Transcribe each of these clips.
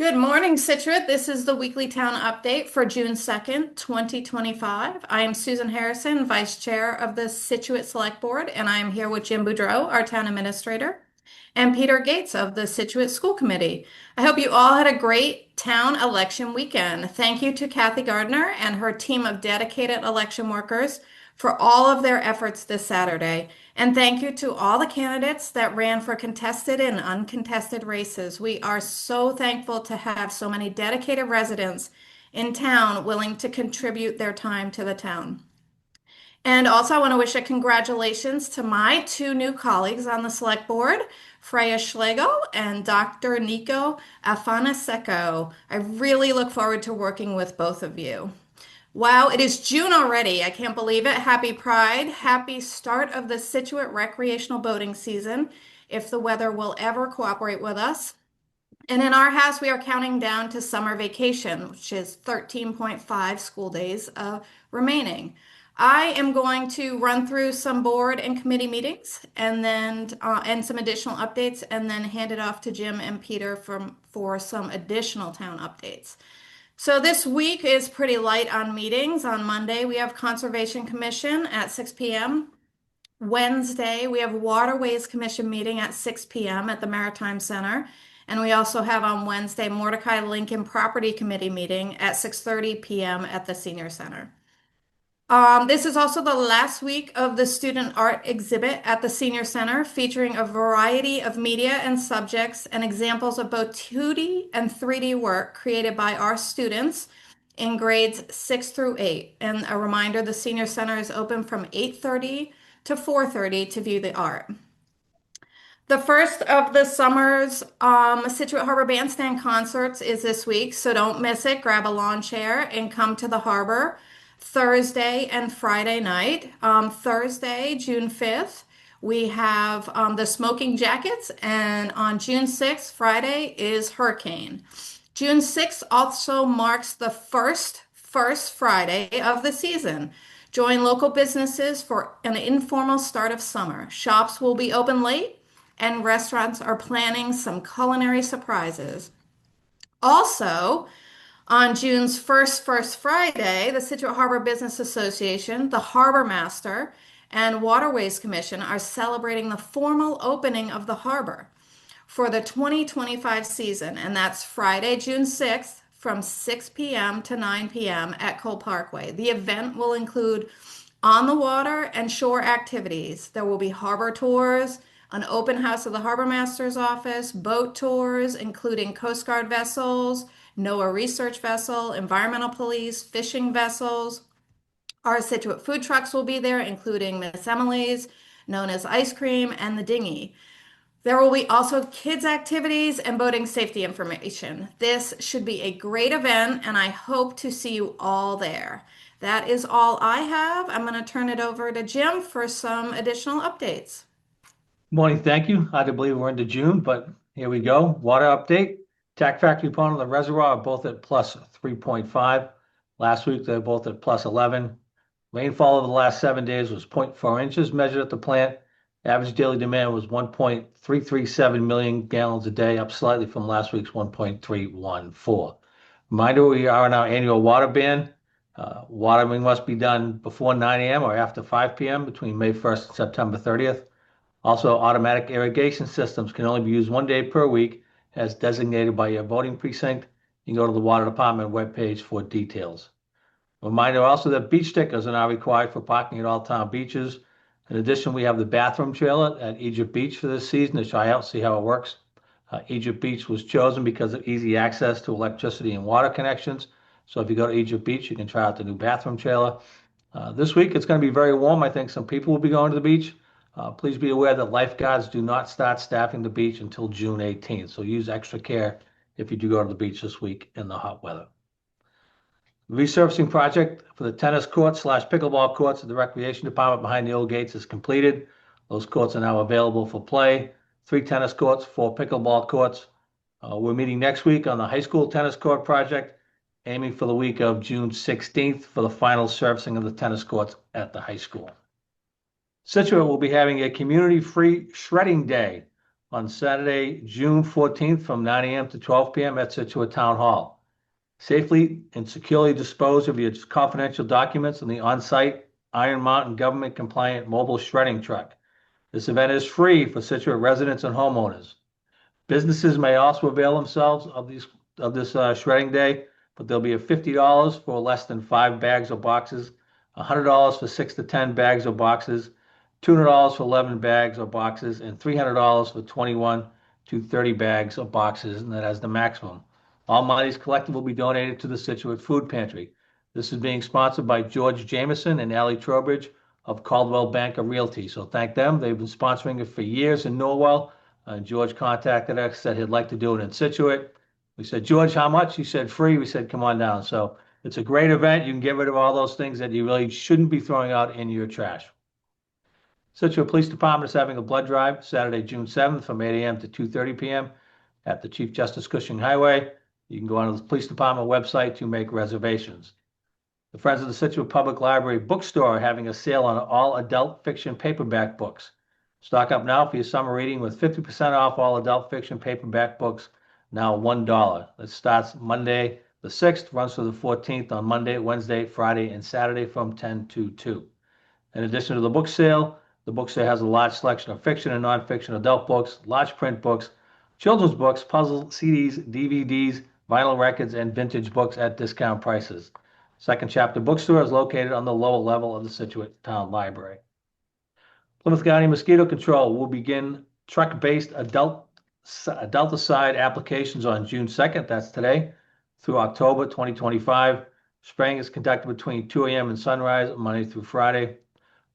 Good morning, Scituate. This is the weekly town update for June 2nd, 2025. I am Susan Harrison, Vice Chair of the Scituate Select Board, and I am here with Jim Boudreau, our town administrator, and Peter Gates of the Scituate School Committee. I hope you all had a great town election weekend. Thank you to Kathy Gardner and her team of dedicated election workers for all of their efforts this Saturday. And thank you to all the candidates that ran for contested and uncontested races. We are so thankful to have so many dedicated residents in town willing to contribute their time to the town. And also, I want to wish a congratulations to my two new colleagues on the select board, Freya Schlegel and Dr. Nico Afanaseko. I really look forward to working with both of you. Wow, it is June already. I can't believe it. Happy Pride. Happy start of the Scituate recreational boating season, if the weather will ever cooperate with us. And in our house, we are counting down to summer vacation, which is 13.5 school days remaining. I am going to run through some board and committee meetings and some additional updates, and then hand it off to Jim and Peter for some additional town updates. So this week is pretty light on meetings. On Monday, we have Conservation Commission at 6 p.m. Wednesday, we have Waterways Commission meeting at 6 p.m. at the Maritime Center. And we also have on Wednesday, Mordecai Lincoln Property Committee meeting at 6:30 p.m. at the Senior Center. This is also the last week of the student art exhibit at the Senior Center, featuring a variety of media and subjects and examples of both 2D and 3D work created by our students in grades 6 through 8. And a reminder, the Senior Center is open from 8:30 to 4:30 to view the art. The first of the summer's Scituate Harbor Bandstand concerts is this week, so don't miss it. Grab a lawn chair and come to the harbor Thursday and Friday night. Thursday, June 5th, we have the Smoking Jackets, and on June 6th, Friday, is Hurricane. June 6th also marks the first Friday of the season. Join local businesses for an informal start of summer. Shops will be open late, and restaurants are planning some culinary surprises. Also, on June's first Friday, the Scituate Harbor Business Association, the Harbor Master, and Waterways Commission are celebrating the formal opening of the harbor for the 2025 season, and that's Friday, June 6th from 6 p.m. to 9 p.m. at Cole Parkway. The event will include on the water and shore activities. There will be harbor tours, an open house of the Harbor Master's office, boat tours, including Coast Guard vessels, NOAA research vessel, environmental police, fishing vessels. Our Scituate food trucks will be there, including Miss Emily's, known as Ice Cream, and the Dinghy. There will be also kids' activities and boating safety information. This should be a great event, and I hope to see you all there. That is all I have. I'm going to turn it over to Jim for some additional updates. Morning, thank you. Hard to believe we're into June, but here we go. Water update. Tack Factory Pond and the reservoir are both at plus 3.5. Last week, they're both at plus 11. Rainfall over the last 7 days was 0.4 inches measured at the plant. Average daily demand was 1.337 million gallons a day, up slightly from last week's 1.314. Reminder, we are in our annual water ban. Watering must be done before 9 a.m. or after 5 p.m. between May 1st and September 30th. Also, automatic irrigation systems can only be used 1 day per week as designated by your voting precinct. You can go to the Water Department webpage for details. Reminder also that beach stickers are now required for parking at all town beaches. In addition, we have the bathroom trailer at Egypt Beach for this season to try out, see how it works. Egypt Beach was chosen because of easy access to electricity and water connections. So if you go to Egypt Beach, you can try out the new bathroom trailer. This week, it's going to be very warm. I think some people will be going to the beach. Please be aware that lifeguards do not start staffing the beach until June 18th. So use extra care if you do go to the beach this week in the hot weather. The resurfacing project for the tennis courts / pickleball courts at the Recreation Department behind the old gates is completed. Those courts are now available for play. 3 tennis courts, 4 pickleball courts. We're meeting next week on the high school tennis court project, aiming for the week of June 16th for the final surfacing of the tennis courts at the high school. Scituate will be having a community-free shredding day on Saturday, June 14th from 9 a.m. to 12 p.m. at Scituate Town Hall. Safely and securely dispose of your confidential documents in the on-site Iron Mountain government-compliant mobile shredding truck. This event is free for Scituate residents and homeowners. Businesses may also avail themselves of this shredding day, but there'll be a $50 for less than 5 bags or boxes, $100 for 6 to 10 bags or boxes, $200 for 11 bags or boxes, and $300 for 21 to 30 bags or boxes, and that has the maximum. All monies collected will be donated to the Scituate Food Pantry. This is being sponsored by George Jameson and Allie Trowbridge of Caldwell Banker Realty. So thank them. They've been sponsoring it for years in Norwell. George contacted us, said he'd like to do it in Scituate. We said, George, how much? He said, free. We said, come on down. So it's a great event. You can get rid of all those things that you really shouldn't be throwing out in your trash. Scituate Police Department is having a blood drive Saturday, June 7th from 8 a.m. to 2:30 p.m. at the Chief Justice Cushing Highway. You can go on the police department website to make reservations. The Friends of the Scituate Public Library bookstore are having a sale on all adult fiction paperback books. Stock up now for your summer reading with 50% off all adult fiction paperback books, now $1. It starts Monday the 6th, runs through the 14th on Monday, Wednesday, Friday, and Saturday from 10 to 2. In addition to the book sale has a large selection of fiction and nonfiction adult books, large print books, children's books, puzzles, CDs, DVDs, vinyl records, and vintage books at discount prices. Second Chapter Bookstore is located on the lower level of the Scituate Town Library. Plymouth County Mosquito Control will begin truck-based adulticide applications on June 2nd, that's today, through October 2025. Spraying is conducted between 2 a.m. and sunrise, Monday through Friday.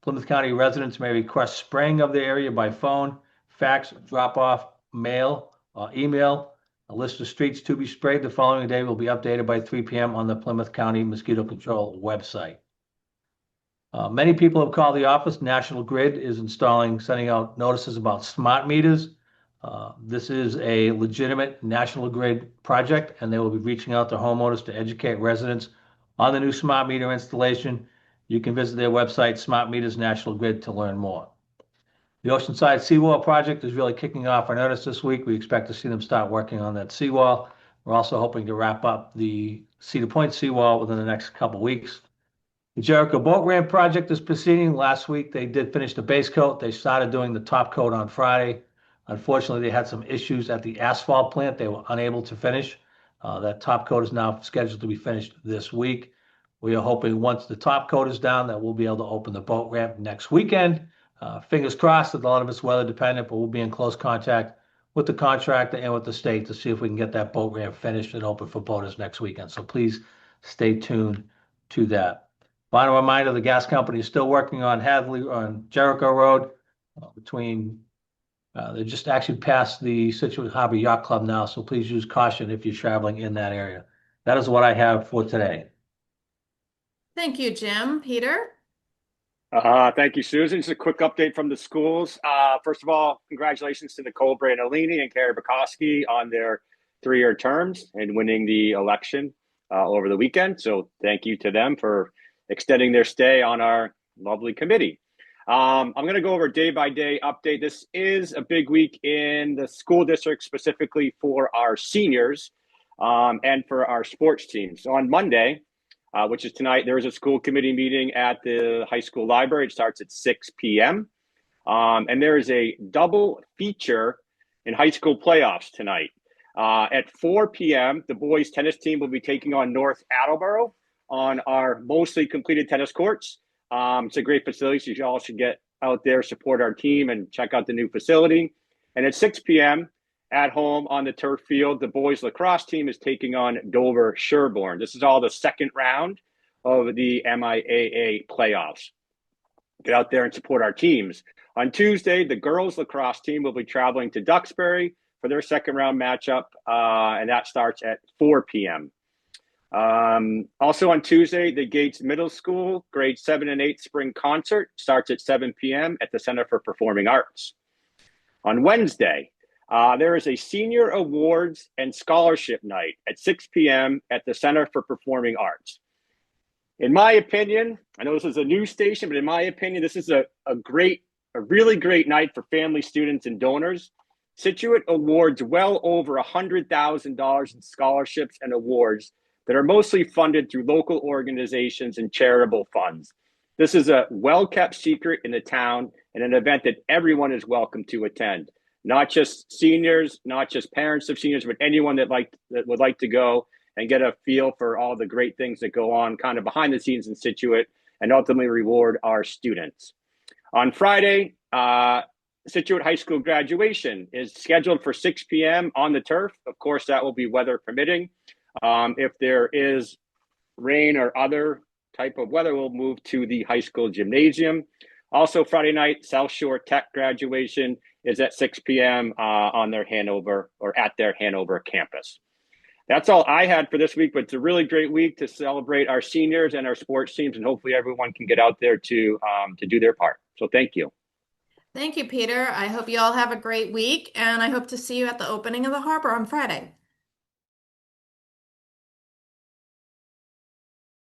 Plymouth County residents may request spraying of the area by phone, fax, drop-off, mail, or email. A list of streets to be sprayed the following day will be updated by 3 p.m. on the Plymouth County Mosquito Control website. Many people have called the office. National Grid is sending out notices about smart meters. This is a legitimate National Grid project, and they will be reaching out to homeowners to educate residents on the new smart meter installation. You can visit their website, Smart Meters National Grid, to learn more. The Oceanside Seawall project is really kicking off in earnest this week. We expect to see them start working on that seawall. We're also hoping to wrap up the Cedar Point seawall within the next couple weeks. The Jericho Boat Ramp project is proceeding. Last week, they did finish the base coat. They started doing the top coat on Friday. Unfortunately, they had some issues at the asphalt plant. They were unable to finish. That top coat is now scheduled to be finished this week. We are hoping once the top coat is down that we'll be able to open the boat ramp next weekend. Fingers crossed that a lot of it's weather dependent, but we'll be in close contact with the contractor and with the state to see if we can get that boat ramp finished and open for boaters next weekend. So please stay tuned to that. Final reminder, the gas company is still working on Jericho Road they just actually passed the Scituate Harbor Yacht Club now, so please use caution if you're traveling in that area. That is what I have for today. Thank you, Jim. Peter? Thank you, Susan. Just a quick update from the schools. First of all, congratulations to Nicole Brandolini and Carrie Bukowski on their 3-year terms and winning the election over the weekend. So thank you to them for extending their stay on our lovely committee. I'm going to go over day-by-day update. This is a big week in the school district, specifically for our seniors and for our sports teams. So on Monday, which is tonight, there is a school committee meeting at the high school library. It starts at 6 p.m. And there is a double feature in high school playoffs tonight. At 4 p.m., the boys tennis team will be taking on North Attleboro on our mostly completed tennis courts. It's a great facility, so you all should get out there, support our team, and check out the new facility. And at 6 p.m., at home on the turf field, the boys lacrosse team is taking on Dover Sherborne. This is all the second round of the MIAA playoffs. Get out there and support our teams. On Tuesday, the girls lacrosse team will be traveling to Duxbury for their second round matchup, and that starts at 4 p.m. Also on Tuesday, the Gates Middle School grade 7 and 8 spring concert starts at 7 p.m. at the Center for Performing Arts. On Wednesday, there is a senior awards and scholarship night at 6 p.m. at the Center for Performing Arts. In my opinion, I know this is a news station, but in my opinion, this is a really great night for family, students, and donors. Scituate awards well over $100,000 in scholarships and awards that are mostly funded through local organizations and charitable funds. This is a well-kept secret in the town and an event that everyone is welcome to attend. Not just seniors, not just parents of seniors, but anyone that would like to go and get a feel for all the great things that go on kind of behind the scenes in Scituate and ultimately reward our students. On Friday, Scituate High School graduation is scheduled for 6 p.m. on the turf. Of course, that will be weather permitting. If there is rain or other type of weather, we'll move to the high school gymnasium. Also, Friday night, South Shore Tech graduation is at 6 p.m. On their Hanover or at their Hanover campus. That's all I had for this week, but it's a really great week to celebrate our seniors and our sports teams, and hopefully everyone can get out there to do their part. So thank you. Thank you, Peter. I hope you all have a great week, and I hope to see you at the opening of the harbor on Friday.